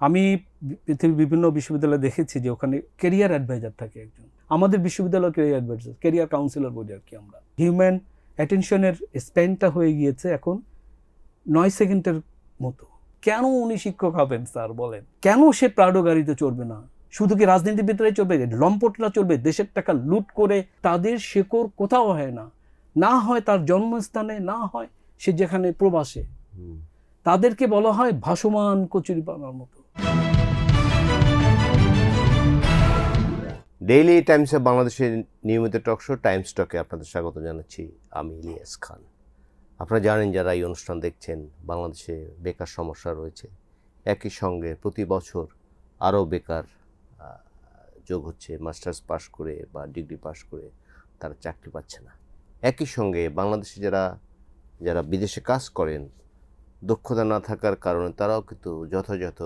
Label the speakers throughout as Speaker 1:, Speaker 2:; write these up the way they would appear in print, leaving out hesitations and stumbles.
Speaker 1: আমি পৃথিবীর বিভিন্ন বিশ্ববিদ্যালয়ে দেখেছি যে ওখানে ক্যারিয়ার অ্যাডভাইজার থাকে একজন। আমাদের বিশ্ববিদ্যালয় ক্যারিয়ার অ্যাডভাইজার, ক্যারিয়ার কাউন্সিলর বলি আর কি আমরা। হিউম্যান অ্যাটেনশনের স্প্যানটা হয়ে গিয়েছে এখন 9 সেকেন্ডের মতো। কেন উনি শিক্ষক হবেন স্যার বলেন? কেন সে প্রাডো গাড়িতে চড়বে না? শুধু কি রাজনীতিবিদরাই চলবে? লম্পটরা চলবে? দেশের টাকা লুট করে তাদের শেকড় কোথাও হয় না, না হয় তার জন্মস্থানে, না হয় সে যেখানে প্রবাসে, তাদেরকে বলা হয় ভাসমান কচুরিপানার মতো।
Speaker 2: ডেইলি টাইমসে বাংলাদেশের নিয়মিত টকশো টাইমস টকে আপনাদের স্বাগত জানাচ্ছি। আমি ইলিয়াস খান। আপনারা জানেন যারা এই অনুষ্ঠান দেখছেন, বাংলাদেশে বেকার সমস্যা রয়েছে। একই সঙ্গে প্রতি বছর আরও বেকার যোগ হচ্ছে। মাস্টার্স পাশ করে বা ডিগ্রি পাশ করে তারা চাকরি পাচ্ছে না। একই সঙ্গে বাংলাদেশে যারা বিদেশে কাজ করেন, দক্ষতা না থাকার কারণে তারাও কিন্তু যথাযথ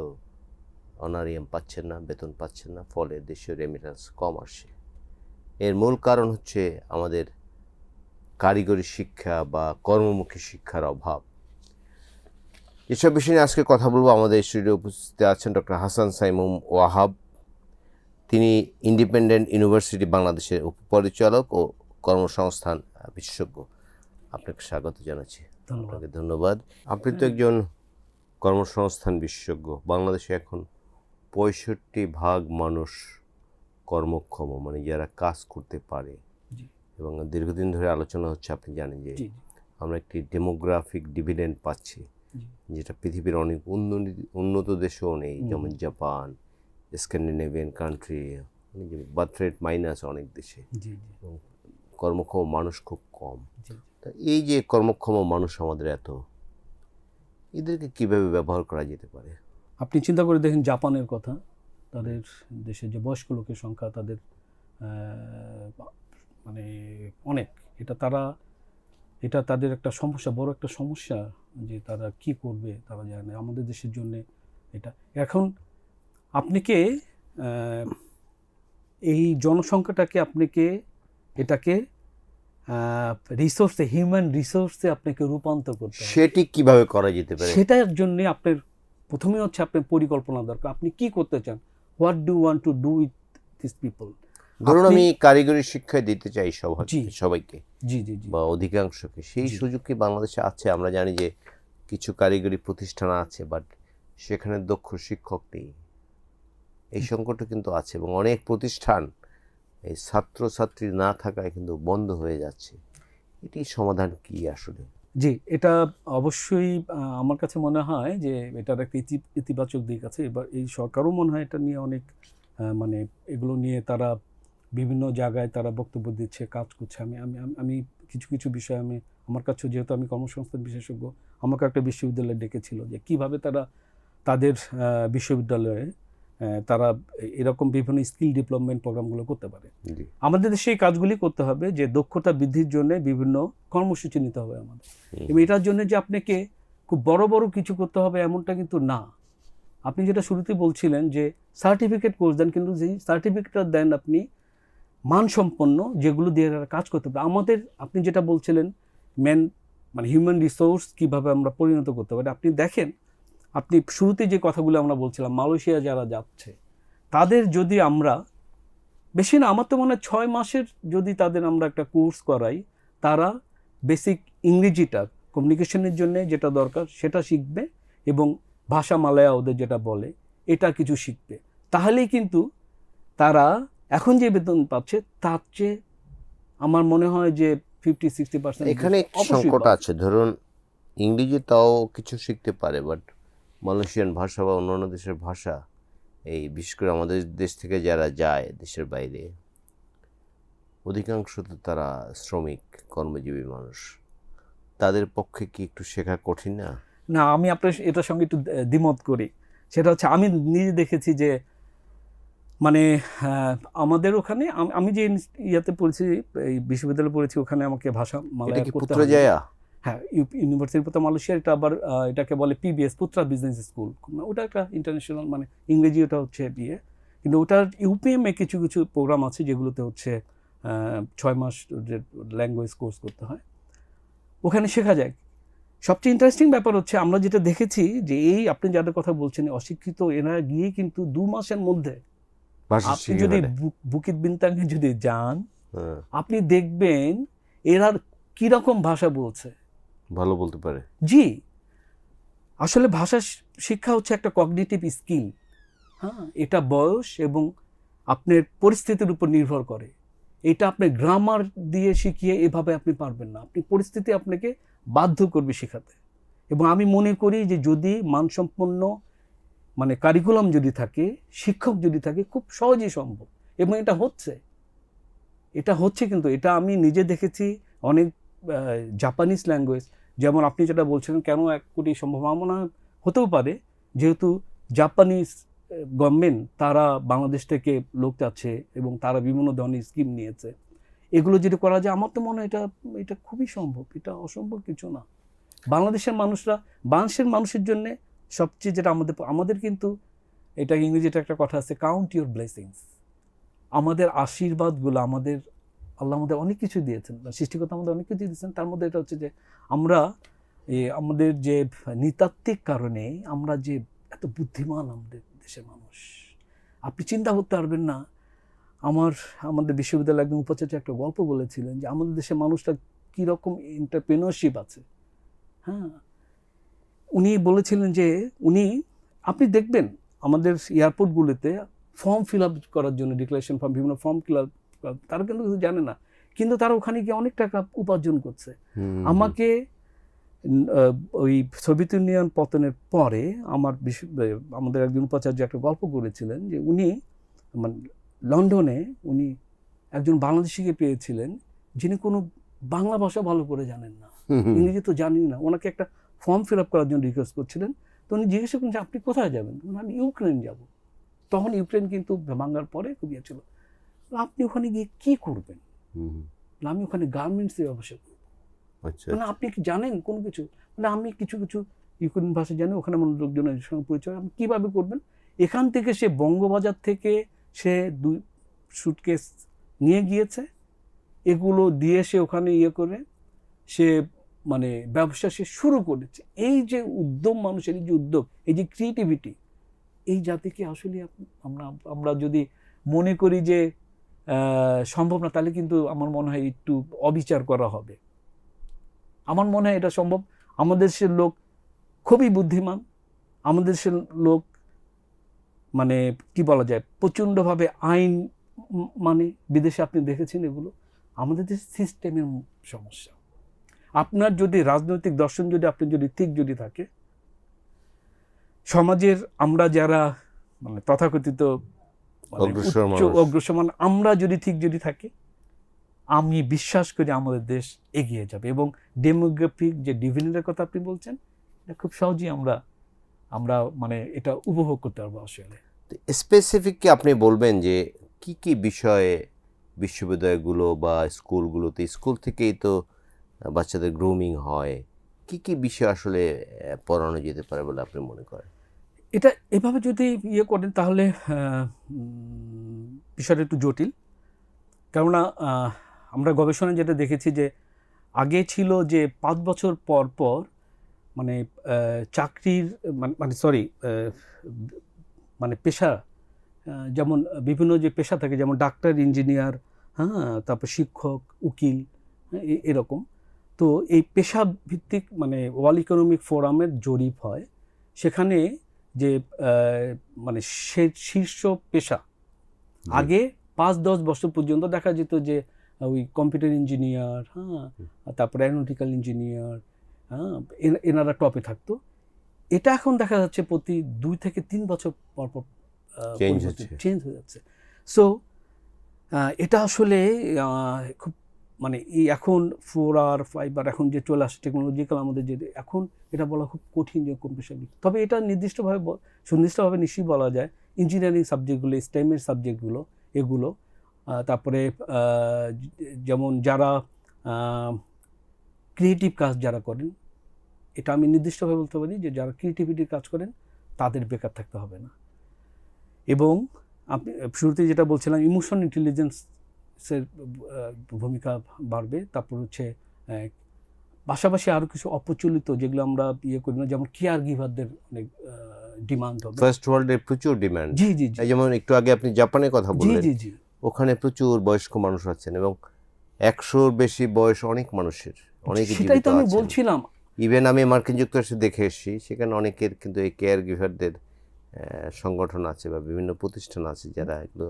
Speaker 2: অনারিয়াম পাচ্ছেন না, বেতন পাচ্ছেন না, ফলে দেশীয় রেমিটেন্স কম আসছে। এর মূল কারণ হচ্ছে আমাদের কারিগরি শিক্ষা বা কর্মমুখী শিক্ষার অভাব। এসব বিষয় নিয়ে আজকে কথা বলবো। আমাদের স্টুডিও উপস্থিত আছেন ডক্টর হাসান সাইমুম ওয়াহাব। তিনি ইন্ডিপেন্ডেন্ট ইউনিভার্সিটি বাংলাদেশের উপপরিচালক ও কর্মসংস্থান বিশেষজ্ঞ। আপনাকে স্বাগত জানাচ্ছি। আপনাকে ধন্যবাদ। আপনি তো একজন কর্মসংস্থান বিশেষজ্ঞ। বাংলাদেশে এখন 65% মানুষ কর্মক্ষম, মানে যারা কাজ করতে পারে। এবং দীর্ঘদিন ধরে আলোচনা হচ্ছে, আপনি জানেন যে আমরা একটি ডেমোগ্রাফিক ডিভিডেন্ড পাচ্ছি, যেটা পৃথিবীর অনেক উন্নত দেশেও নেই, যেমন Japan, Scandinavian country, birth rate minus অনেক দেশে, কর্মক্ষম মানুষ খুব কম। তা এই যে কর্মক্ষম মানুষ আমাদের এত, এদেরকে কীভাবে ব্যবহার করা যেতে পারে?
Speaker 1: আপনি চিন্তা করে দেখেন জাপানের কথা। তাদের দেশে যে বয়স্ক লোকের সংখ্যা তাদের মানে অনেক, এটা তাদের একটা সমস্যা, বড় একটা সমস্যা, যে তারা কি করবে তারা জানে না। আমাদের দেশের জন্য এটা এখন আপনাকে এই জনসংখ্যাটাকে এটাকে রিসোর্সে, হিউম্যান রিসোর্সে আপনাকে রূপান্তর করতে হবে।
Speaker 2: সেটি কিভাবে করা যেতে পারে?
Speaker 1: সেটার জন্য আপনার প্রথমে হচ্ছে আপনার পরিকল্পনা দরকার। আপনি কি করতে চান? What do want to do with this people?
Speaker 2: ধরুন আমি কারিগরি শিক্ষায় দিতে চাই সবাইকে বা অধিকাংশকে, সেই সুযোগ কি বাংলাদেশে আছে? আমরা জানি যে কিছু কারিগরি প্রতিষ্ঠান আছে, বাট সেখানে দক্ষ শিক্ষক নেই। এই সংকটও কিন্তু আছে, এবং অনেক প্রতিষ্ঠান এই ছাত্রছাত্রী না থাকায় কিন্তু বন্ধ হয়ে যাচ্ছে। এটি সমাধান কি আসলে?
Speaker 1: জি, এটা অবশ্যই আমার কাছে মনে হয় যে এটার একটা ইতিবাচক দিক আছে। এবার এই সরকারও মনে হয় এটা নিয়ে অনেক মানে এগুলো নিয়ে তারা বিভিন্ন জায়গায় তারা বক্তব্য দিচ্ছে, কাজ করছে। আমি কিছু বিষয় আমার কাছেও, যেহেতু আমি কর্মসংস্থান বিশেষজ্ঞ, আমাকে একটা বিশ্ববিদ্যালয়ে ডেকেছিল যে কীভাবে তারা তাদের বিশ্ববিদ্যালয়ে তারা এরকম বিভিন্ন স্কিল ডেভেলপমেন্ট প্রোগ্রামগুলো করতে পারে। আমাদের দেশে এই কাজগুলি করতে হবে, যে দক্ষতা বৃদ্ধির জন্য বিভিন্ন কর্মসূচি নিতে হবে আমাদের। এবং এটার জন্য যে আপনাকে খুব বড় বড় কিছু করতে হবে এমনটা কিন্তু না। আপনি যেটা শুরুতেই বলছিলেন যে সার্টিফিকেট কোর্স দেন, কিন্তু যেই সার্টিফিকেটটা দেন আপনি মানসম্পন্ন, যেগুলো দিয়ে কাজ করতে হবে। আমাদের, আপনি যেটা বলছিলেন মানে হিউম্যান রিসোর্স কীভাবে আমরা পরিণত করতে পারি, আপনি দেখেন, আপনি শুরুতে যে কথাগুলো আমরা বলছিলাম, মালয়েশিয়া যারা যাচ্ছে তাদের যদি আমরা বেশি না, আমার তো মনে হয় 6 মাসের যদি তাদের আমরা একটা কোর্স করাই, তারা বেসিক ইংরেজিটা কমিউনিকেশনের জন্য যেটা দরকার সেটা শিখবে, এবং ভাষা মালয়া ওদের যেটা বলে এটা কিছু শিখবে। তাহলেই কিন্তু তারা এখন যে বেতন পাচ্ছে তার চেয়ে আমার মনে হয় যে 50-60%
Speaker 2: এখানে সংকট আছে। ধরুন ইংরেজি তাও কিছু শিখতে পারে, বাট মালয়েশিয়ান ভাষা বা অন্যান্য দেশের ভাষা, এই বিশেষ করে আমাদের দেশ থেকে যারা যায় দেশের বাইরে, অধিকাংশ তো তারা শ্রমিক, কর্মজীবী মানুষ। তাদের পক্ষে কি একটু শেখা কঠিন না?
Speaker 1: না, আমি আপনার এটার সঙ্গে একটু দ্বিমত করি। সেটা হচ্ছে, আমি নিজে দেখেছি যে মানে আমাদের ওখানে আমি যে ইয়াতে পড়েছি, এই বিশ্ববিদ্যালয়ে পড়েছি, ওখানে আমাকে ভাষা মালয়া করতে হয়। হ্যাঁ, ইউনিভার্সিটির পুত্রা মালয়েশিয়ার, এটা আবার এটাকে বলে পিবিএস, পুত্রা বিজনেস স্কুল। ওটা একটা ইন্টারন্যাশনাল, মানে ইংরেজি ওটা হচ্ছে বিয়ে, কিন্তু ওটার ইউপিএমে কিছু প্রোগ্রাম আছে যেগুলোতে হচ্ছে 6 মাস ল্যাঙ্গুয়েজ কোর্স করতে হয়, ওখানে শেখা যায়। সবচেয়ে ইন্টারেস্টিং ব্যাপার হচ্ছে আমরা যেটা দেখেছি যে এই আপনি যাদের কথা বলছেন অশিক্ষিত এরা গিয়ে কিন্তু 2 মাসের মধ্যে
Speaker 2: ভাষা
Speaker 1: আপনি
Speaker 2: শিখে
Speaker 1: যদি
Speaker 2: ফেলে।
Speaker 1: বুকিত বিন্তাঙে যদি যান
Speaker 2: হ্যাঁ,
Speaker 1: আপনি দেখবেন এরা কিরকম ভাষা বলছে।
Speaker 2: ভালো বলতে পারে।
Speaker 1: জি, আসলে ভাষা শিক্ষা হচ্ছে একটা কগনিটিভ স্কিল। হ্যাঁ, এটা বয়স এবং আপনার পরিস্থিতির উপর নির্ভর করে। এটা আপনি গ্রামার দিয়ে শিখিয়ে এভাবে আপনি পারবেন না। আপনি পরিস্থিতি আপনাকে বাধ্য করবে শেখাতে। এবং আমি মনে করি যে যদি মানসম্পন্ন মানে কারিকুলাম যদি থাকে, শিক্ষক যদি থাকে খুব সহজেই সম্ভব এবং এটা হচ্ছে। এটা হচ্ছে কিন্তু এটা আমি নিজে দেখেছি অনেক জাপানিজ ল্যাঙ্গুয়েজ যেমন আপনি যেটা বলছিলেন কেন 1 কোটি সম্ভাবনা হতেও পারে যেহেতু জাপানিজ গভর্নমেন্ট তারা বাংলাদেশ থেকে লোক চাচ্ছে এবং তারা বিভিন্ন ধরনের স্কিম নিয়েছে। এগুলো যদি করা যায় আমার তো মনে হয় এটা এটা খুবই সম্ভব। এটা অসম্ভব কিছু না। বাংলাদেশের মানুষের জন্য সবচেয়ে যেটা আমাদের কিন্তু এটা ইংরেজিতে একটা কথা আছে কাউন্ট ইউর ব্লেসিংস। আমাদের আশীর্বাদগুলো আল্লাহ আমাদের অনেক কিছু দিয়েছেন, সৃষ্টিকর্তা আমাদের অনেক কিছু দিয়েছেন। তার মধ্যে এটা হচ্ছে যে আমরা আমাদের যে নৃতাত্ত্বিক কারণে আমরা যে এত বুদ্ধিমান আমাদের দেশের মানুষ আপনি চিন্তা করতে পারবেন না। আমাদের বিশ্ববিদ্যালয়ের একজন উপাচার্য একটা গল্প বলেছিলেন যে আমাদের দেশের মানুষটা কীরকম এন্টারপ্রেনারশিপ আছে। হ্যাঁ, উনি বলেছিলেন যে আপনি দেখবেন আমাদের এয়ারপোর্টগুলোতে ফর্ম ফিল আপ করার জন্য ডিক্লারেশন ফর্ম বিভিন্ন ফর্ম ফিল আপ তারা কিন্তু কিছু জানে না কিন্তু তারা ওখানে গিয়ে অনেক টাকা উপার্জন করছে। আমাকে ওই সোভিয়েত ইউনিয়ন পতনের পরে আমাদের একজন উপাচার্য একটা গল্প করেছিলেন যে উনি মানে লন্ডনে উনি একজন বাংলাদেশিকে পেয়েছিলেন যিনি কোনো বাংলা ভাষা ভালো করে জানেন না, ইংরেজি তো জানেন না। ওনাকে একটা ফর্ম ফিল আপ করার জন্য রিকোয়েস্ট করছিলেন। তো উনি জিজ্ঞেস করলেন যে আপনি কোথায় যাবেন? আমি ইউক্রেন যাব। তখন ইউক্রেন কিন্তু ভাঙার পরে খুব ইয়ে ছিল। আপনি ওখানে গিয়ে কী করবেন? আমি ওখানে গার্মেন্টসের ব্যবসা করব। মানে আপনি কি জানেন কোনো কিছু? মানে আমি কিছু ইউক্রেন ভাষা জানি, ওখানে আমার লোকজনের সঙ্গে পরিচয়। আপনি কীভাবে করবেন? এখান থেকে সে বঙ্গবাজার থেকে সে 2 সুটকেস নিয়ে গিয়েছে, এগুলো দিয়ে সে ওখানে ইয়ে করে সে মানে ব্যবসা সে শুরু করেছে। এই যে উদ্যম মানুষের এই যে উদ্যোগ, এই যে ক্রিয়েটিভিটি, এই জাতিকে আসলে আমরা যদি মনে করি যে সম্ভব না তাহলে কিন্তু আমার মনে হয় একটু অবিচার করা হবে। আমার মনে হয় এটা সম্ভব। আমাদের দেশের লোক খুবই বুদ্ধিমান। আমাদের দেশের লোক মানে কি বলা যায় প্রচণ্ডভাবে আইন মানে বিদেশে আপনি দেখেছেন এগুলো। আমাদের দেশের সিস্টেমের সমস্যা। আপনার যদি রাজনৈতিক দর্শন আপনি যদি ঠিক থাকে, সমাজের আমরা যারা মানে তথাকথিত অগ্রসর আমরা যদি ঠিক থাকি, আমি বিশ্বাস করি আমাদের দেশ এগিয়ে যাবে। এবং ডেমোগ্রাফিক যে ডিভিডেন্ডের কথা আপনি বলছেন এটা খুব সহজেই আমরা মানে এটা উপভোগ করতে পারবো। আসলে
Speaker 2: স্পেসিফিক কি আপনি বলবেন যে কি কি বিষয়ে বিশ্ববিদ্যালয়গুলো বা স্কুলগুলোতে, স্কুল থেকেই তো বাচ্চাদের গ্রুমিং হয়, কি কি বিষয় আসলে পড়ানো যেতে পারে বলে আপনি মনে করেন?
Speaker 1: এটা এভাবে যদি ইয়ে করেন তাহলে বিষয়টা একটু জটিল। কেননা আমরা গবেষণায় যেটা দেখেছি যে আগে ছিল যে 5 বছর পর পর মানে চাকরির মানে পেশা যেমন বিভিন্ন যে পেশা থাকে যেমন ডাক্তার, ইঞ্জিনিয়ার, হ্যাঁ, তারপর শিক্ষক, উকিল, এরকম। তো এই পেশা ভিত্তিক মানে ওয়ার্ল্ড ইকোনমিক ফোরামের জরিপ হয়। সেখানে যে মানে শীর্ষ পেশা আগে 5-10 বছর পর্যন্ত দেখা যেত যে ওই কম্পিউটার ইঞ্জিনিয়ার, হ্যাঁ, তারপরে অ্যারোনটিক্যাল ইঞ্জিনিয়ার, হ্যাঁ, এনারা টপে থাকতো। এটা এখন দেখা যাচ্ছে প্রতি 2 থেকে 3 বছর পর পর চেঞ্জ হয়ে যাচ্ছে। সো এটা আসলে খুব মানে এই এখন 4 আর 5 আর এখন যে চলে আসছে টেকনোলজিক্যাল আমাদের যে এখন এটা বলা খুব কঠিন যে কোন পেশা। তবে এটা সুনির্দিষ্টভাবে নিশ্চয়ই বলা যায় ইঞ্জিনিয়ারিং সাবজেক্টগুলো, স্টেমের সাবজেক্টগুলো এগুলো, তারপরে যেমন যারা ক্রিয়েটিভ কাজ যারা করেন, এটা আমি নির্দিষ্টভাবে বলতে পারি যে যারা ক্রিয়েটিভিটির কাজ করেন তাদের বেকার থাকতে হবে না। এবং আপনি শুরুতে যেটা বলছিলাম ইমোশন ইন্টেলিজেন্সের ভূমিকা বাড়বে। তারপর হচ্ছে পাশাপাশি আরও কিছু অপ্রচলিত যেগুলো আমরা ইয়ে করি না, যেমন কেয়ার গিভারদের অনেক ডিমান্ড হবে।
Speaker 2: ফার্স্ট ওয়ার্ল্ডে প্রচুর ডিমান্ড।
Speaker 1: জি জি জি
Speaker 2: এই যেমন একটু আগে আপনি জাপানের কথা
Speaker 1: জি
Speaker 2: বললেন,
Speaker 1: জি জি
Speaker 2: ওখানে প্রচুর বয়স্ক মানুষ আছেন এবং 100-র বেশি বয়স অনেক মানুষের, অনেকে
Speaker 1: সেটাই
Speaker 2: জীবিত
Speaker 1: তো আমি
Speaker 2: আছেন।
Speaker 1: বলছিলাম।
Speaker 2: ইভেন আমি মার্কিন যুক্তরাষ্ট্রে দেখে এসেছি, সেখানে অনেকের কিন্তু এই কেয়ার গিভারদের সংগঠন আছে বা বিভিন্ন প্রতিষ্ঠান আছে যারা এগুলো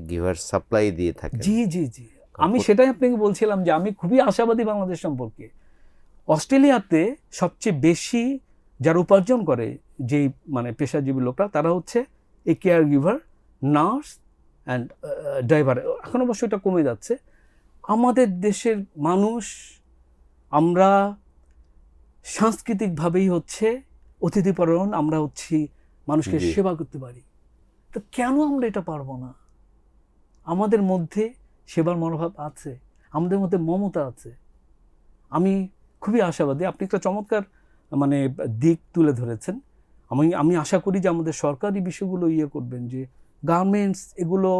Speaker 2: গিভার সাপ্লাই দিয়ে থাকেন।
Speaker 1: জি জি জি আমি সেটাই আপনাকে বলছিলাম যে আমি খুবই আশাবাদী বাংলাদেশ সম্পর্কে। অস্ট্রেলিয়াতে সবচেয়ে বেশি যারা উপার্জন করে যেই মানে পেশাজীবী লোকরা, তারা হচ্ছে এই care giver, nurse and driver. এখন অবশ্য এটা কমে যাচ্ছে। আমাদের দেশের মানুষ, আমরা সাংস্কৃতিকভাবেই হচ্ছে অতিথিপরায়ণ, আমরা হচ্ছি মানুষকে
Speaker 2: জি।
Speaker 1: সেবা করতে পারি। তো কেন আমরা এটা পারবো না? আমাদের মধ্যে সেবার মনোভাব আছে, আমাদের মধ্যে মমতা আছে। আমি খুবই আশাবাদী। আপনি একটা চমৎকার মানে দিক তুলে ধরেছেন। আমি আশা করি যে আমাদের সরকারি বিষয়গুলো ইয়ে করবেন, যে গার্মেন্টস এগুলো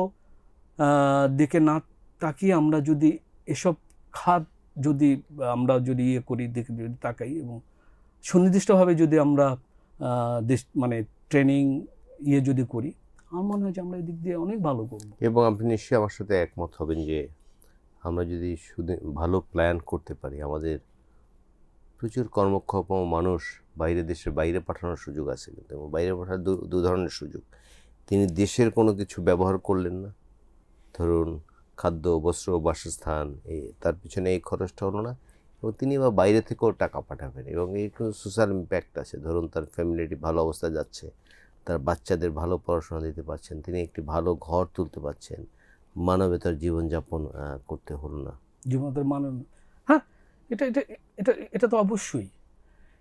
Speaker 1: দিকে না তাকিয়ে আমরা যদি এসব খাত যদি আমরা যদি ইয়ে করি, দেখে যদি তাকাই এবং সুনির্দিষ্টভাবে যদি আমরা দেশ মানে ট্রেনিং ইয়ে যদি করি, আমার মনে হয় যে আমরা এদিক দিয়ে অনেক ভালো করব।
Speaker 2: এবং আপনি নিশ্চয়ই আমার সাথে একমত হবেন যে আমরা যদি শুধু ভালো প্ল্যান করতে পারি, আমাদের প্রচুর কর্মক্ষম মানুষ দেশের বাইরে পাঠানোর সুযোগ আছে, কিন্তু এবং বাইরে পাঠানোর দু ধরনের সুযোগ। তিনি দেশের কোনো কিছু ব্যবহার করলেন না, ধরুন খাদ্য, বস্ত্র, বাসস্থান, তার পিছনে এই খরচটা হলো না, এবং তিনি বা বাইরে থেকেও টাকা পাঠাবেন এবং এই সোশ্যাল ইম্প্যাক্ট আছে। ধরুন তার ফ্যামিলিটি ভালো অবস্থায় যাচ্ছে, তার বাচ্চাদের ভালো পড়াশোনা দিতে পারছেন, তিনি একটি ভালো ঘর তুলতে পারছেন, মানবেতর জীবনযাপন করতে হলো না।
Speaker 1: জীবনের মান, হ্যাঁ, এটা এটা এটা এটা তো অবশ্যই।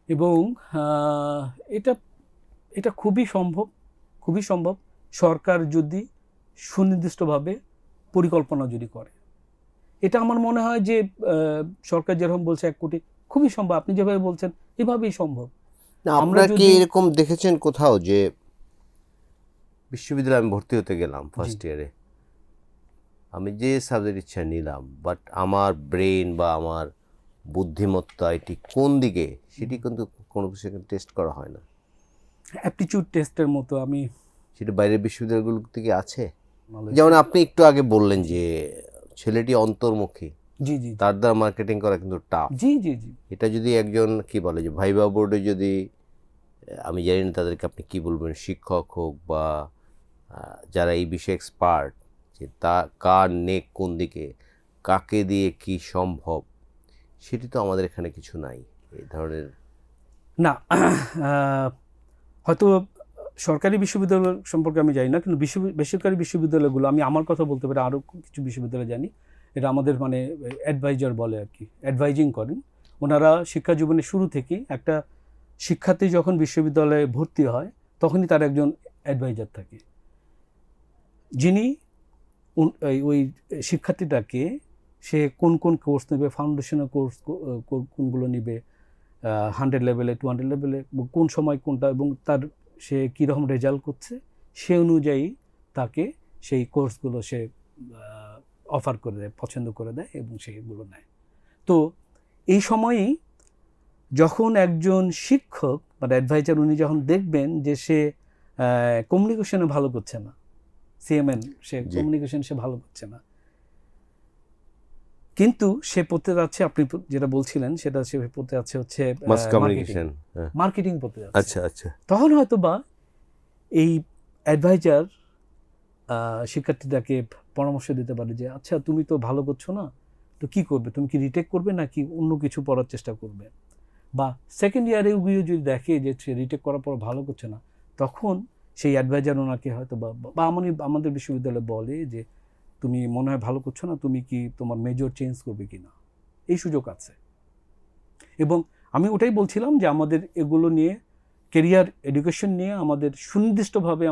Speaker 1: এবং এটা এটা খুবই সম্ভব, খুবই সম্ভব সরকার যদি সুনির্দিষ্টভাবে পরিকল্পনা যদি করে। এটা আমার মনে হয় যে সরকার যেরকম বলছে 1 কোটি, খুবই সম্ভব। আপনি যেভাবে বলছেন এভাবেই সম্ভব।
Speaker 2: না,
Speaker 1: আমরা
Speaker 2: আপনারা কি
Speaker 1: যদি
Speaker 2: এরকম দেখেছেন কোথাও যে বিশ্ববিদ্যালয়ে আমি ভর্তি হতে গেলাম
Speaker 1: জি
Speaker 2: ফার্স্ট ইয়ারে, আমি যে সাবজেক্ট ইচ্ছা নিলাম, বাট আমার ব্রেন বা আমার বুদ্ধিমত্তা এটি কোন দিকে সেটি কিন্তু কোনো কিছু টেস্ট করা হয় না।
Speaker 1: অ্যাপটিটিউড টেস্টের মতো আমি
Speaker 2: সেটা বাইরের বিশ্ববিদ্যালয়গুলো থেকে আছে।
Speaker 1: মালয়েশিয়া,
Speaker 2: যেমন আপনি একটু আগে বললেন যে ছেলেটি অন্তর্মুখী,
Speaker 1: জি জি
Speaker 2: তার দ্বারা মার্কেটিং করা কিন্তু টাফ।
Speaker 1: জি জি জি
Speaker 2: এটা যদি একজন কি বলে যে ভাইবা বোর্ডে যদি আমি জানি না তাদেরকে আপনি কি বলবেন, শিক্ষক হোক বা যারা এই বিষয়ে এক্সপার্ট, যে তা কার নেক কোন দিকে, কাকে দিয়ে কি সম্ভব, সেটি তো আমাদের এখানে কিছু নাই এই ধরনের।
Speaker 1: না, হয়তো সরকারি বিশ্ববিদ্যালয় সম্পর্কে আমি জানি না, কিন্তু বেসরকারি বিশ্ববিদ্যালয়গুলো, আমি আমার কথা বলতে পারি, আরও কিছু বিশ্ববিদ্যালয় জানি। এটা আমাদের মানে অ্যাডভাইজার বলে আর কি, অ্যাডভাইজিং করেন ওনারা শিক্ষা জীবনের শুরু থেকেই। একটা শিক্ষার্থী যখন বিশ্ববিদ্যালয়ে ভর্তি হয় তখনই তার একজন অ্যাডভাইজার থাকে, যিনি ওই শিক্ষার্থীটাকে সে কোন কোন কোর্স নেবে, ফাউন্ডেশনাল কোর্স কোনগুলো নেবে, 100 লেভেলে, 200 লেভেলে, কোন সময় কোনটা, এবং তার সে কীরকম রেজাল্ট করছে সে অনুযায়ী তাকে সেই কোর্সগুলো সে অফার করে দেয়, পছন্দ করে দেয় এবং সেগুলো নেয়। তো এই সময়েই যখন একজন শিক্ষক বা অ্যাডভাইজার উনি যখন দেখবেন যে সে কমিউনিকেশনে ভালো করছে না, সিএমএন সে কমিউনিকেশন সে ভালো করছে না, কিন্তু সে পড়তে যাচ্ছে, আপনি যেটা বলছিলেন সেটা সে পড়তে যাচ্ছে হচ্ছে
Speaker 2: মাস কমিউনিকেশন,
Speaker 1: মার্কেটিং পড়তে যাচ্ছে।
Speaker 2: আচ্ছা আচ্ছা।
Speaker 1: তখন হয়তো বা এই অ্যাডভাইজার শিক্ষার্থীটাকে পরামর্শ দিতে পারে যে আচ্ছা তুমি তো ভালো করছো না, তো কি করবে, তুমি কি রিটেক করবে নাকি অন্য কিছু পড়ার চেষ্টা করবে? বা সেকেন্ড ইয়ারে গিয়ে যদি দেখে যে সে রিটেক করার পর ভালো করছে না, তখন সেই অ্যাডভাইজার ওনাকে হয়তো বা আমাদের বিশ্ববিদ্যালয়ে বলে যে তুমি মনে হয় ভালো করছো না, তুমি কি তোমার মেজর চেঞ্জ করবে কি না, এই সুযোগ আছে। এবং আমি ওটাই বলছিলাম যে আমাদের এগুলো নিয়ে, কেরিয়ার এডুকেশন নিয়ে আমাদের সুনির্দিষ্টভাবে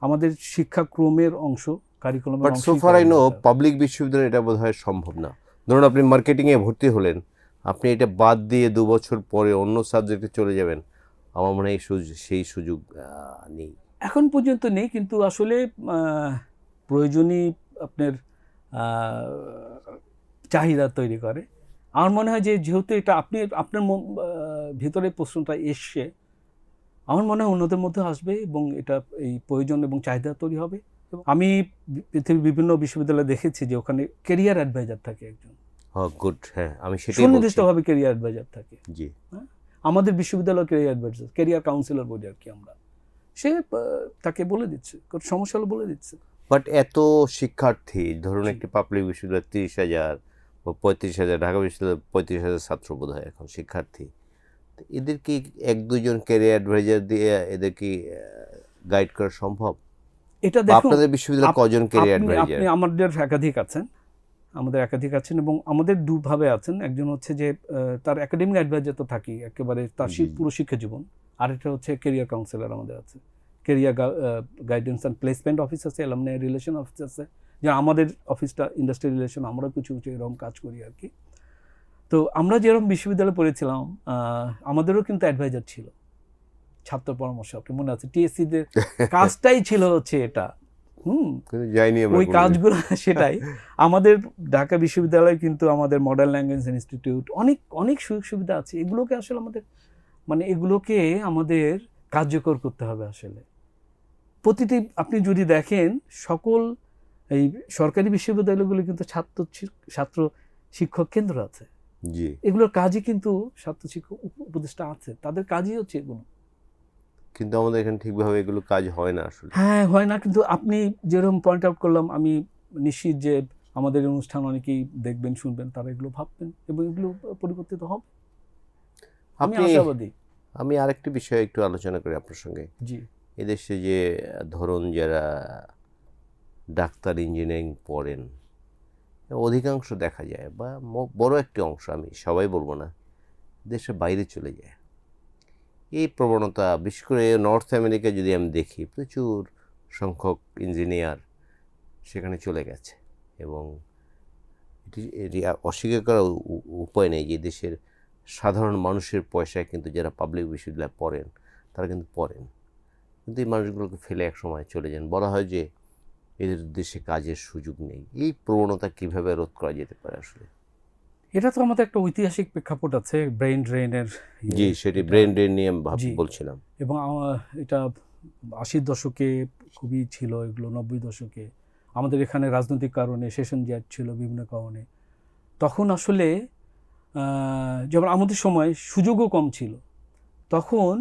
Speaker 1: আমাদের শিক্ষাক্রমের অংশ, কারিকুলামের
Speaker 2: বাট
Speaker 1: অংশ।
Speaker 2: So far I know public বিশ্ববিদ্যালয় এটা বোধ হয় সম্ভব না। ধরুন আপনি মার্কেটিংয়ে ভর্তি হলেন, আপনি এটা বাদ দিয়ে 2 বছর পরে অন্য সাবজেক্টে চলে যাবেন, আমার মনে হয় সেই সুযোগ নেই
Speaker 1: এখন পর্যন্ত নেই, কিন্তু আসলে প্রয়োজনই আপনার চাহিদা তৈরি করে। আমার মনে হয় যে যেহেতু এটা আপনার ভিতরে প্রশ্নটা এসছে, আমার মনে হয় অন্যদের মধ্যে আসবে এবং এটা এই প্রয়োজন এবং চাহিদা তৈরি হবে। আমি পৃথিবীর বিভিন্ন বিশ্ববিদ্যালয়ে দেখেছি যে ওখানে ক্যারিয়ার অ্যাডভাইজার থাকে একজন,
Speaker 2: গুড, হ্যাঁ আমি সেটাই বলছি।
Speaker 1: সুনির্দিষ্টভাবে ক্যারিয়ার অ্যাডভাইজার থাকে।
Speaker 2: জি,
Speaker 1: হ্যাঁ, আমাদের বিশ্ববিদ্যালয় ক্যারিয়ার অ্যাডভাইজার, ক্যারিয়ার কাউন্সিলর বলি আর কি আমরা। সে তাকে বলে দিচ্ছে, কোনো সমস্যা হলে বলে দিচ্ছে।
Speaker 2: বাট এত শিক্ষার্থী, ধরুন
Speaker 1: জি।
Speaker 2: একটি পাবলিক বিশ্ববিদ্যালয় 30,000 বা 35,000, ঢাকা বিশ্ববিদ্যালয় 35,000 ছাত্র বোধ হয় এখন শিক্ষার্থী, তো এদের কি 1-2 জন ক্যারিয়ার অ্যাডভাইজার দিয়ে এদের কি গাইড করা সম্ভব?
Speaker 1: এটা
Speaker 2: বা
Speaker 1: দেখুন,
Speaker 2: আপনাদের বিশ্ববিদ্যালয়ে কজন ক্যারিয়ার
Speaker 1: আপনি
Speaker 2: অ্যাডভাইজার?
Speaker 1: আমাদের একাধিক আছেন এবং আমাদের দুভাবে আছেন। একজন হচ্ছে যে তার একাডেমিক অ্যাডভাইজার তো থাকেই একেবারে তার
Speaker 2: জি,
Speaker 1: পুরো শিক্ষা জীবন, আরেকটা হচ্ছে ক্যারিয়ার কাউন্সিলর আমাদের আছে, career guidance and placement office আছে, অ্যালামনাই রিলেশন অফিস আছে। যে আমাদের অফিসটা ইন্ডাস্ট্রি রিলেশন, আমরা কিছু কিছু এরকম কাজ করি আর কি। তো আমরা যেরকম বিশ্ববিদ্যালয়ে পড়েছিলাম, আমাদেরও কিন্তু অ্যাডভাইজার ছিল, ছাত্র পরামর্শ। আপনি মনে আছে টিএসসিদের কাজটাই ছিল হচ্ছে এটা।
Speaker 2: কিন্তু যাইনি আমরা
Speaker 1: ওই
Speaker 2: কোনোদিন।
Speaker 1: কাজগুলো সেটাই। আমাদের ঢাকা বিশ্ববিদ্যালয়ে কিন্তু আমাদের মডার্ন ল্যাঙ্গুয়েজ ইনস্টিটিউট অনেক অনেক সুযোগ সুবিধা আছে। এগুলোকে আসলে এগুলোকে আমাদের কার্যকর করতে হবে আসলে। প্রতিটি আপনি যদি দেখেন সকল এই সরকারি বিশ্ববিদ্যালয়গুলো কিন্তু ছাত্র শিক্ষক কেন্দ্র আছে।
Speaker 2: জি,
Speaker 1: এগুলোর কাজই কিন্তু ছাত্র শিক্ষক উপদেষ্টা আছে, তাদের কাজই হচ্ছে এগুলো।
Speaker 2: কিন্তু আমাদের এখানে ঠিকভাবে এগুলো কাজ হয় না আসলে।
Speaker 1: হ্যাঁ, হয় না, কিন্তু আপনি যেরকম পয়েন্ট আউট করলাম, আমি নিশ্চিত যে আমাদের এই অনুষ্ঠান অনেকেই দেখবেন, শুনবেন, তারা এগুলো ভাববেন এবং এগুলো পরিবর্তিত হবে। আমি আশাবাদী।
Speaker 2: আমি আরেকটি বিষয় একটু আলোচনা করি আপনার সঙ্গে।
Speaker 1: জি।
Speaker 2: এদেশে যে ধরুন যারা ডাক্তার ইঞ্জিনিয়ারিং পড়েন, অধিকাংশ দেখা যায় বা বড় একটি অংশ, আমি সবাই বলবো না, দেশের বাইরে চলে যায়। এই প্রবণতা বিশেষ করে নর্থ আমেরিকা যদি আমি দেখি, প্রচুর সংখ্যক ইঞ্জিনিয়ার সেখানে চলে গেছে এবং এটি অস্বীকার করার উপায় নেই যে দেশের সাধারণ মানুষের পয়সায় কিন্তু যারা পাবলিক বিশ্ববিদ্যালয়ে পড়েন তারা কিন্তু পড়েন, কিন্তু এই মানুষগুলোকে ফেলে এক সময় চলে যান। বলা হয় যে এদের দেশে কাজের সুযোগ নেই। এই প্রবণতা কিভাবে রোধ করা যেতে পারে আসলে?
Speaker 1: এটা তো আমাদের একটা ঐতিহাসিক প্রেক্ষাপট আছে, ব্রেইন ড্রেনের।
Speaker 2: জি, সেটি ব্রেন ড্রেন নিয়ে
Speaker 1: জি।
Speaker 2: বলছিলাম।
Speaker 1: এবং এটা 80-র দশকে খুবই ছিল, এগুলো 90 দশকে আমাদের এখানে রাজনৈতিক কারণে সেশন জেট ছিল, বিভিন্ন কারণে। তখন আসলে যেমন আমাদের সময় সুযোগও কম ছিল। তখন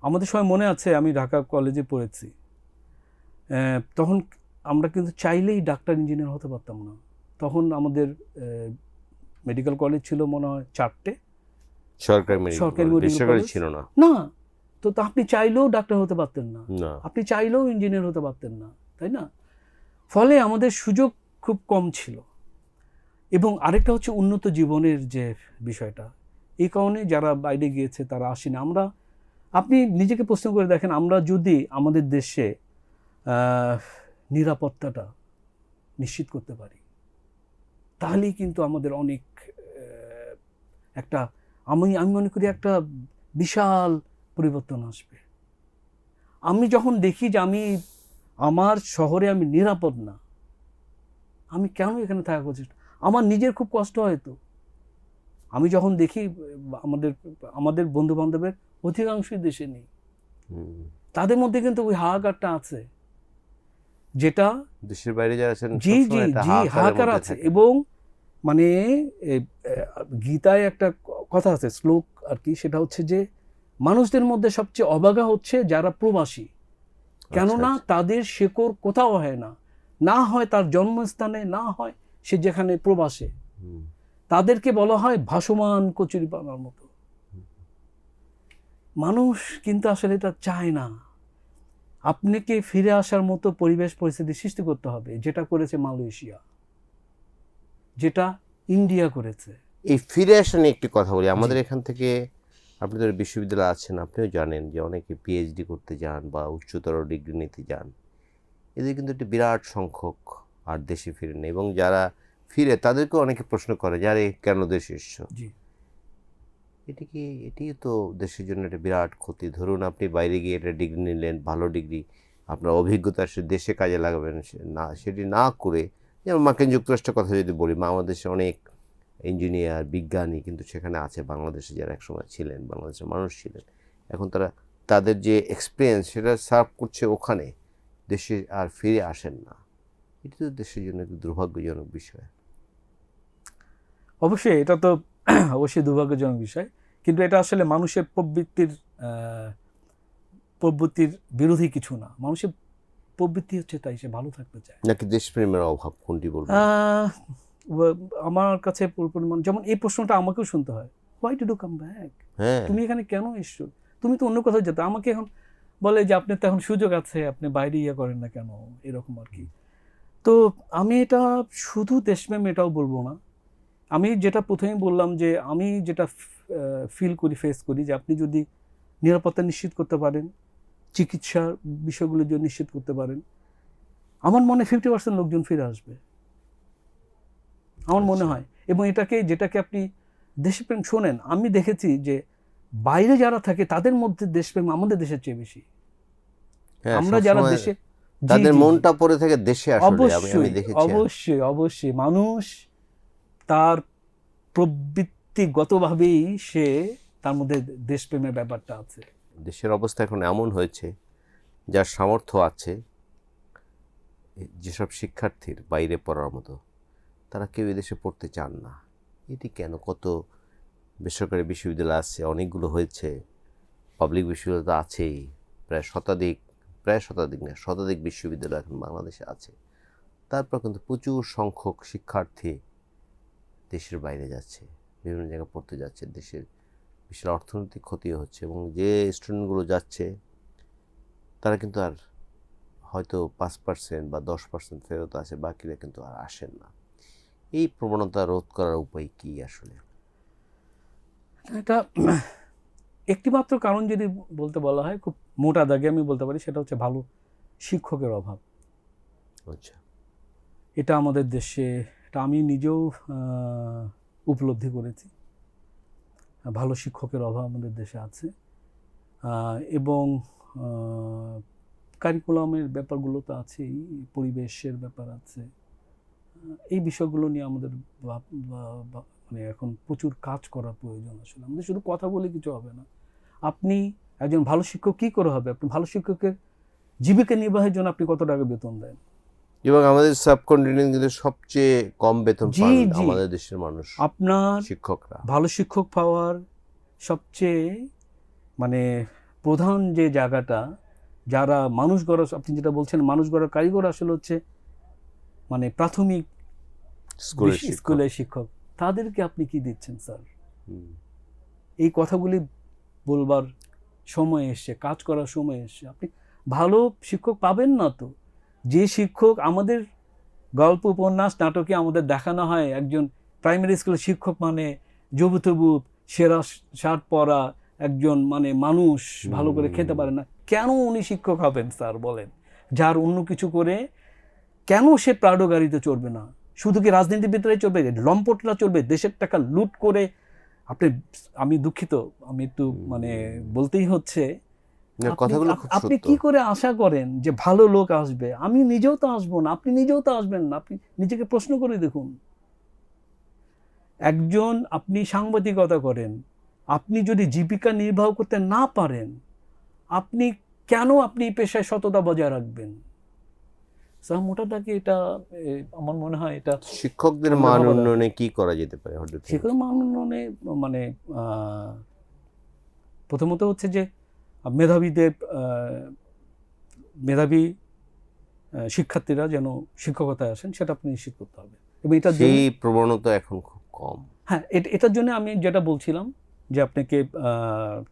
Speaker 1: আমাদের সময় মনে আছে, আমি ঢাকা কলেজে পড়েছি, তখন আমরা কিন্তু চাইলেই ডাক্তার ইঞ্জিনিয়ার হতে পারতাম না। তখন আমাদের মেডিকেল কলেজ ছিল মনে হয় 4টে,
Speaker 2: সরকারি
Speaker 1: সরকারি
Speaker 2: মেডিকেল,
Speaker 1: মেডিকেল
Speaker 2: বেসরকারি
Speaker 1: কলেজ
Speaker 2: ছিল না।
Speaker 1: না। তো আপনি চাইলেও ডাক্তার হতে পারতেন না,
Speaker 2: না,
Speaker 1: আপনি চাইলেও ইঞ্জিনিয়ার হতে পারতেন না, তাই না? ফলে আমাদের সুযোগ খুব কম ছিল। এবং আরেকটা হচ্ছে উন্নত জীবনের যে বিষয়টা, এই কারণে যারা বাইরে গিয়েছে তারা আসেনি। আপনি নিজেকে প্রশ্ন করে দেখেন, আমরা যদি আমাদের দেশে নিরাপত্তাটা নিশ্চিত করতে পারি, তাহলেই কিন্তু আমাদের অনেক একটা আমি মনে করি একটা বিশাল পরিবর্তন আসবে। আমি যখন দেখি যে আমার শহরে আমি নিরাপদ না, আমি কেন এখানে থাকা উচিত? আমার নিজের খুব কষ্ট হয়। তো আমি যখন দেখি আমাদের বন্ধু বান্ধবের অধিকাংশই দেশে নেই, তাদের মধ্যে কিন্তু ওই হাহাকারটা আছে, যেটা
Speaker 2: দেশের বাইরে যারা আছেন
Speaker 1: জি জি জি হাহাকার আছে। এবং মানে গীতায় একটা কথা আছে, শ্লোক আর কি, সেটা হচ্ছে যে মানুষদের মধ্যে সবচেয়ে অবাগা হচ্ছে যারা প্রবাসী, কেননা তাদের শেকড় কোথাও হয় না, না হয় তার জন্মস্থানে, না হয় সে যেখানে প্রবাসে। তাদেরকে বলা হয় ভাসমান কচুরিপানার মতো। মানুষ কিন্তু আসলে এটা চায় না। আপনাকে ফিরে আসার মতো পরিবেশ পরিস্থিতি সৃষ্টি করতে হবে, যেটা করেছে মালয়েশিয়া, যেটা ইন্ডিয়া করেছে।
Speaker 2: এই ফিরে আসা নিয়ে একটি কথা বলি। আমাদের এখান থেকে, আপনাদের বিশ্ববিদ্যালয়ে আছেন, আপনিও জানেন যে অনেকে পিএইচডি করতে যান বা উচ্চতর ডিগ্রি নিতে যান, এদের কিন্তু একটি বিরাট সংখ্যক আর দেশে ফিরে নেই। এবং যারা ফিরে তাদেরকেও অনেকে প্রশ্ন করে যে আরে কেন দেশে এসছো? এটি তো দেশের জন্য একটা বিরাট ক্ষতি। ধরুন আপনি বাইরে গিয়ে একটা ডিগ্রি নিলেন, ভালো ডিগ্রি, আপনার অভিজ্ঞতা সে দেশে কাজে লাগাবেন, সেটি না করে, যেমন মার্কিন যুক্তরাষ্ট্রের কথা যদি বলি, বাংলাদেশে অনেক ইঞ্জিনিয়ার, বিজ্ঞানী কিন্তু সেখানে আছে, বাংলাদেশে যারা একসময় ছিলেন, বাংলাদেশের মানুষ ছিলেন, এখন তারা তাদের যে এক্সপিরিয়েন্স সেটা সার্ভ করছে ওখানে, দেশে আর ফিরে আসেন না। এটা তো দেশের জন্য একটু দুর্ভাগ্যজনক বিষয়।
Speaker 1: অবশ্যই এটা তো অবশ্যই দুর্ভাগ্যজনক বিষয়, কিন্তু এটা আসলে মানুষের প্রবৃত্তির বিরোধী কিছু না। মানুষের প্রবৃত্তি হচ্ছে তাই, সে ভালো থাকতে চায়।
Speaker 2: নাকি দেশপ্রেমের অভাব, কোনটি বলবেন?
Speaker 1: আমার কাছে যেমন এই প্রশ্নটা আমাকেও শুনতে হয়, why did you come back,
Speaker 2: হ্যাঁ,
Speaker 1: তুমি এখানে কেন এসছো, তুমি তো অন্য কোথাও যেতে। আমাকে এখন বলে যে আপনি তো এখন সুযোগ আছে, আপনি বাইরে ইয়ে করেন না কেন, এরকম আর কি। তো আমি এটা শুধু দেশপ্রেম এটাও বলবো না। আমি যেটা প্রথমেই বললাম যে আমি যেটা ফিল করি, ফেস করি, যে আপনি যদি নিরাপত্তা নিশ্চিত করতে পারেন, চিকিৎসার বিষয়গুলো যদি নিশ্চিত করতে পারেন, আমার মনে 50% লোকজন ফিরে আসবে, আমার মনে
Speaker 2: আচ্ছা।
Speaker 1: হয়। এবং যেটাকে আপনি দেশপ্রেম শোনেন, আমি দেখেছি যে বাইরে যারা থাকে তাদের মধ্যে দেশপ্রেম আমাদের দেশের চেয়ে বেশি।
Speaker 2: হ্যাঁ,
Speaker 1: আমরা যারা
Speaker 2: সবসময়
Speaker 1: দেশে, জি
Speaker 2: তাদের
Speaker 1: জি জি,
Speaker 2: মনটা পড়ে থাকে দেশে, আসলে আমি
Speaker 1: অবশ্যই
Speaker 2: দেখেছি।
Speaker 1: অবশ্যই অবশ্যই মানুষ তার প্রবৃত্তিগতভাবেই সে, তার মধ্যে দেশপ্রেমের ব্যাপারটা আছে।
Speaker 2: দেশের অবস্থা এখন এমন হয়েছে, যার সামর্থ্য আছে, যেসব শিক্ষার্থীর বাইরে পড়ার মতো, তারা কেউ এদেশে পড়তে চান না। এটি কেন? কত বেসরকারি বিশ্ববিদ্যালয় আছে, অনেকগুলো হয়েছে, পাবলিক বিশ্ববিদ্যালয় তো আছেই, প্রায় শতাধিক না, শতাধিক বিশ্ববিদ্যালয় এখন বাংলাদেশে আছে। তারপর কিন্তু প্রচুর সংখ্যক শিক্ষার্থী দেশের বাইরে যাচ্ছে, বিভিন্ন জায়গায় পড়তে যাচ্ছে, দেশের বিশাল অর্থনৈতিক ক্ষতিও হচ্ছে, এবং যে স্টুডেন্টগুলো যাচ্ছে তারা কিন্তু আর হয়তো 5% বা 10% ফেরত আসে, বাকিরা কিন্তু আর আসেন না। এই প্রবণতা রোধ করার উপায় কি আসলে?
Speaker 1: এটা একটিমাত্র কারণ যদি বলতে বলা হয়, খুব মোটা দাগে আমি বলতে পারি, সেটা হচ্ছে ভালো শিক্ষকের অভাব।
Speaker 2: আচ্ছা।
Speaker 1: এটা আমাদের দেশে, এটা আমি নিজেও উপলব্ধি করেছি। ভালো শিক্ষকের অভাব আমাদের দেশে আছে, এবং কারিকুলামের ব্যাপারগুলো তো আছেই, পরিবেশের ব্যাপার আছে। এই বিষয়গুলো নিয়ে আমাদের মানে এখন প্রচুর কাজ করা প্রয়োজন। আসলে আমাদের শুধু কথা বলে কিছু হবে না। আপনি একজন ভালো শিক্ষক কি করে হবে? আপনি ভালো শিক্ষকের জীবিকা নির্বাহের জন্য আপনি কত টাকা বেতন দেন?
Speaker 2: এবং আমাদের সাবকন্টিনেন্ট কিন্তু সবচেয়ে কম বেতন
Speaker 1: জি
Speaker 2: পান
Speaker 1: জি,
Speaker 2: আমাদের দেশের মানুষ,
Speaker 1: আপনার
Speaker 2: শিক্ষকরা।
Speaker 1: ভালো শিক্ষক পাওয়ার সবচেয়ে মানে প্রধান যে জায়গাটা, যারা মানুষ গড়া, আপনি যেটা বলছেন মানুষ গড়ার কারিগর আসলে হচ্ছে মানে প্রাথমিক
Speaker 2: স্কুলের শিক্ষক।
Speaker 1: স্কুলের শিক্ষক। তাদেরকে আপনি কি দিচ্ছেন স্যার?
Speaker 2: হুম।
Speaker 1: এই কথাগুলি বলবার সময় এসছে, কাজ করার সময় এসছে। আপনি ভালো শিক্ষক পাবেন না তো। যে শিক্ষক আমাদের গল্প, উপন্যাস, নাটকে আমাদের দেখানো হয়, একজন প্রাইমারি স্কুলের শিক্ষক মানে জবুতবু সেরা শার্ট পরা একজন মানে মানুষ, ভালো করে খেতে পারে না। কেন উনি শিক্ষক হবেন স্যার বলেন? যার অন্য কিছু করে কেন সে প্রাডো গাড়িতে চড়বে না? শুধু কি রাজনীতিবিদরাই চড়বে? লম্পটরা চড়বে? দেশের টাকা লুট করে আপনি, আমি দুঃখিত, আমি একটু মানে বলতেই হচ্ছে,
Speaker 2: না,
Speaker 1: আপনি
Speaker 2: কথাগুলো খুব
Speaker 1: আপনি
Speaker 2: সত্য।
Speaker 1: কি করে আশা করেন যে ভালো লোক আসবে? আমি নিজেও তো আসবো না, আপনি নিজেও তো আসবেন না। আপনি নিজেকে প্রশ্ন করে দেখুন। একজন, আপনি সাংবাদিকতা করেন, আপনি যদি জীবিকা নির্বাহ করতে না পারেন, আপনি কেন আপনি এই পেশায় সততা বজায় রাখবেন? স্যার মোটা দাগে এটা আমার মনে হয় এটা
Speaker 2: শিক্ষকদের
Speaker 1: সন্দেহ
Speaker 2: মান
Speaker 1: করা যাবে।
Speaker 2: উন্নয়নে কি করা যেতে পারে? What do you think?
Speaker 1: শিক্ষক মান উন্নয়নে মানে প্রথমত হচ্ছে যে মেধাবীদের মেধাবী শিক্ষার্থীরা যেন শিক্ষকতায় আসেন, সেটা আপনি নিশ্চিত করতে হবে। এবং এটার জন্য,
Speaker 2: সেই প্রবণতা এখন খুব কম।
Speaker 1: হ্যাঁ, এটার জন্য আমি যেটা বলছিলাম যে আপনাকে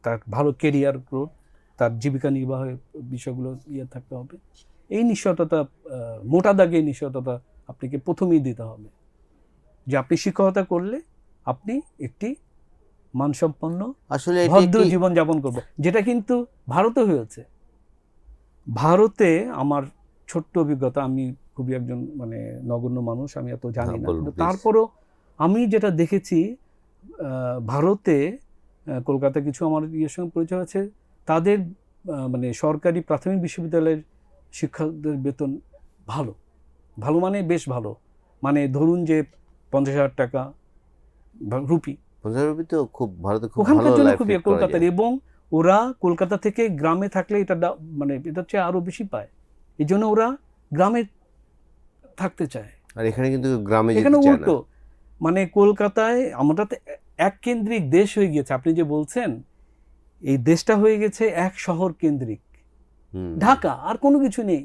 Speaker 1: তার ভালো কেরিয়ার গ্রোথ, তার জীবিকা নির্বাহের বিষয়গুলো থাকতে হবে। এই নিশ্চয়তা, মোটা দাগে এই নিশ্চয়তা আপনাকে প্রথমেই দিতে হবে যে আপনি শিক্ষকতা করলে আপনি একটি মানসম্পন্ন
Speaker 2: আসলে এটি
Speaker 1: ভদ্র
Speaker 2: একটি
Speaker 1: জীবনযাপন করব, যেটা কিন্তু ভারতে হয়েছে। ভারতে আমার ছোট্ট অভিজ্ঞতা, আমি খুবই একজন মানে নগণ্য মানুষ, আমি এত জানি না,
Speaker 2: বলুন
Speaker 1: কিন্তু
Speaker 2: প্লিজ।
Speaker 1: তারপরও আমি যেটা দেখেছি ভারতে, কলকাতায় কিছু আমার ইয়ের সঙ্গে পরিচয় আছে, তাদের মানে সরকারি প্রাথমিক বিশ্ববিদ্যালয়ের শিক্ষকদের বেতন ভালো, ভালো মানে বেশ ভালো, মানে ধরুন যে 50,000 টাকা রুপি।
Speaker 2: 50,000 রুপি তো খুব ভারতে খুব
Speaker 1: ওখানকার
Speaker 2: ভালো
Speaker 1: জন্য
Speaker 2: লাইফ
Speaker 1: খুবই
Speaker 2: লিড করা
Speaker 1: কলকাতার,
Speaker 2: যায়।
Speaker 1: এবং ওরা কলকাতা থেকে গ্রামে থাকলে এটা মানে এটা হচ্ছে আরো বেশি পায়, এই জন্য ওরা গ্রামে থাকতে চায়।
Speaker 2: আর এখানে কিন্তু গ্রামে যেতে
Speaker 1: এখানে
Speaker 2: চায় না।
Speaker 1: উল্টো, মানে কলকাতায় আমরা তো এক কেন্দ্রিক দেশ হয়ে গিয়েছে। আপনি যে বলছেন এই দেশটা হয়ে গেছে এক শহর কেন্দ্রিক,
Speaker 2: হুম।
Speaker 1: ঢাকা, আর কোনো কিছু নেই।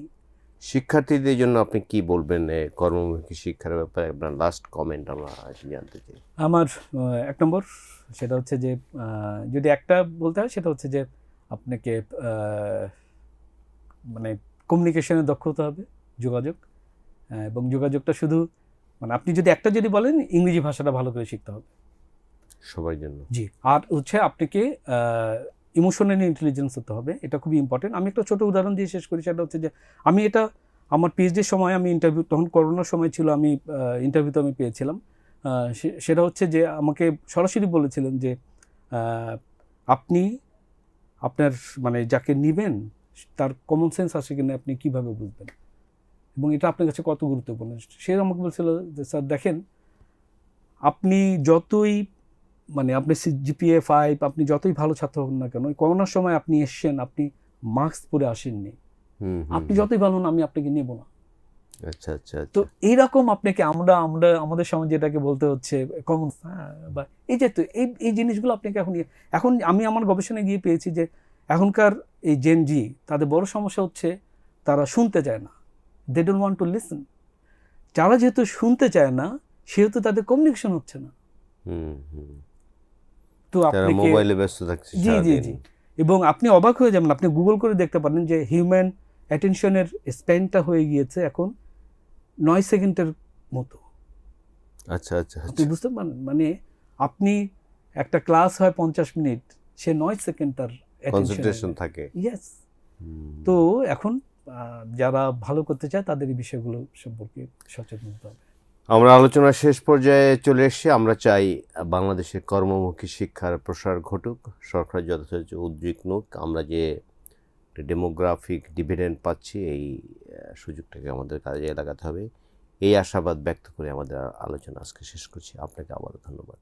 Speaker 2: শিক্ষার্থীদের জন্য আপনি কি বলবেন কর্মমুখী শিক্ষার ব্যাপারে? আপনার লাস্ট কমেন্ট আমরা জানতে চাই।
Speaker 1: আমার এক নম্বর সেটা হচ্ছে যে যদি একটা বলতে হয় সেটা হচ্ছে যে আপনাকে মানে কমিউনিকেশনের দক্ষতা হবে, যোগাযোগ, এবং যোগাযোগটা শুধু মানে আপনি যদি একটা যদি বলেন, ইংরেজি ভাষাটা ভালো করে শিখতে হবে
Speaker 2: সবার জন্য।
Speaker 1: জি। আর হচ্ছে আপনাকে ইমোশনাল ইন্টেলিজেন্স হতে হবে, এটা খুবই ইম্পর্টেন্ট। আমি একটা ছোট উদাহরণ দিয়ে শেষ করি, সেটা হচ্ছে যে আমি এটা আমার পিএইচডির সময় আমি ইন্টারভিউ, তখন করোনার সময় ছিল, আমি ইন্টারভিউতে আমি পেয়েছিলাম। সেটা হচ্ছে যে আমাকে সরাসরি বলেছিলেন যে আপনি আপনার মানে যাকে নিবেন তার কমন সেন্স আছে কিনা আপনি কিভাবে বুঝবেন, এবং এটা আপনার কাছে কত গুরুত্বপূর্ণ। সে আমাকে বলছিল যে স্যার দেখেন, আপনি যতই মানে আপনি জিপিএ 5, আপনি যতই ভালো ছাত্র হন না কেন, ওই করোনার সময় আপনি এসছেন, আপনি মাস্ক পরে আসেননি,
Speaker 2: হুম হুম।
Speaker 1: আপনি যতই ভালো হন আমি আপনাকে নেব না।
Speaker 2: আচ্ছা আচ্ছা
Speaker 1: তো
Speaker 2: আচ্ছা।
Speaker 1: এইরকম আপনাকে আমরা আমরা আমাদের সমাজে এটাকে বলতে হচ্ছে কমন, বা এই যে তো এই জিনিসগুলো আপনাকে এখন আমি আমার গবেষণায় গিয়ে পেয়েছি যে এখনকার এই জেন জি, তাদের বড় সমস্যা হচ্ছে তারা শুনতে চায় না, they don't want to listen. যারা যেহেতু শুনতে চায় না, সেহেতু তাদের কমিউনিকেশন হচ্ছে না।
Speaker 2: হুম হুম।
Speaker 1: তো
Speaker 2: তারা
Speaker 1: আপনাকে
Speaker 2: মোবাইলে ব্যস্ত থাকছে
Speaker 1: জি জি
Speaker 2: সারাদিন।
Speaker 1: জি, এবং আপনি অবাক হয়ে যাবেন, আপনি গুগল করে দেখতে পারেন যে হিউম্যান অ্যাটেনশনের স্প্যানটা হয়ে গিয়েছে এখন 9 সেকেন্ডের মতো।
Speaker 2: আচ্ছা আচ্ছা
Speaker 1: আপনি
Speaker 2: আচ্ছা।
Speaker 1: বুঝতে পারেন, মানে আপনি একটা ক্লাস হয় 50 মিনিট, সে 9 সেকেন্ড তার
Speaker 2: কনসেন্ট্রেশন
Speaker 1: অ্যাটেনশন।
Speaker 2: থাকে।
Speaker 1: ইয়েস।
Speaker 2: হুম।
Speaker 1: তো এখন যারা ভালো করতে চায় তাদের এই বিষয়গুলো সম্পর্কে সচেতন হতে হবে।
Speaker 2: আমরা আলোচনার শেষ পর্যায়ে চলে এসেছি। আমরা চাই বাংলাদেশে কর্মমুখী শিক্ষার প্রসার ঘটুক, সরকার যথাযথ উদ্যোগ নিক। আমরা যে ডেমোগ্রাফিক ডিভিডেন্ড পাচ্ছি, এই সুযোগটাকে আমাদের কাজে লাগাতে হবে। এই আশাবাদ ব্যক্ত করে আমাদের আলোচনা আজকে শেষ করছি। আপনাকে আবারও ধন্যবাদ।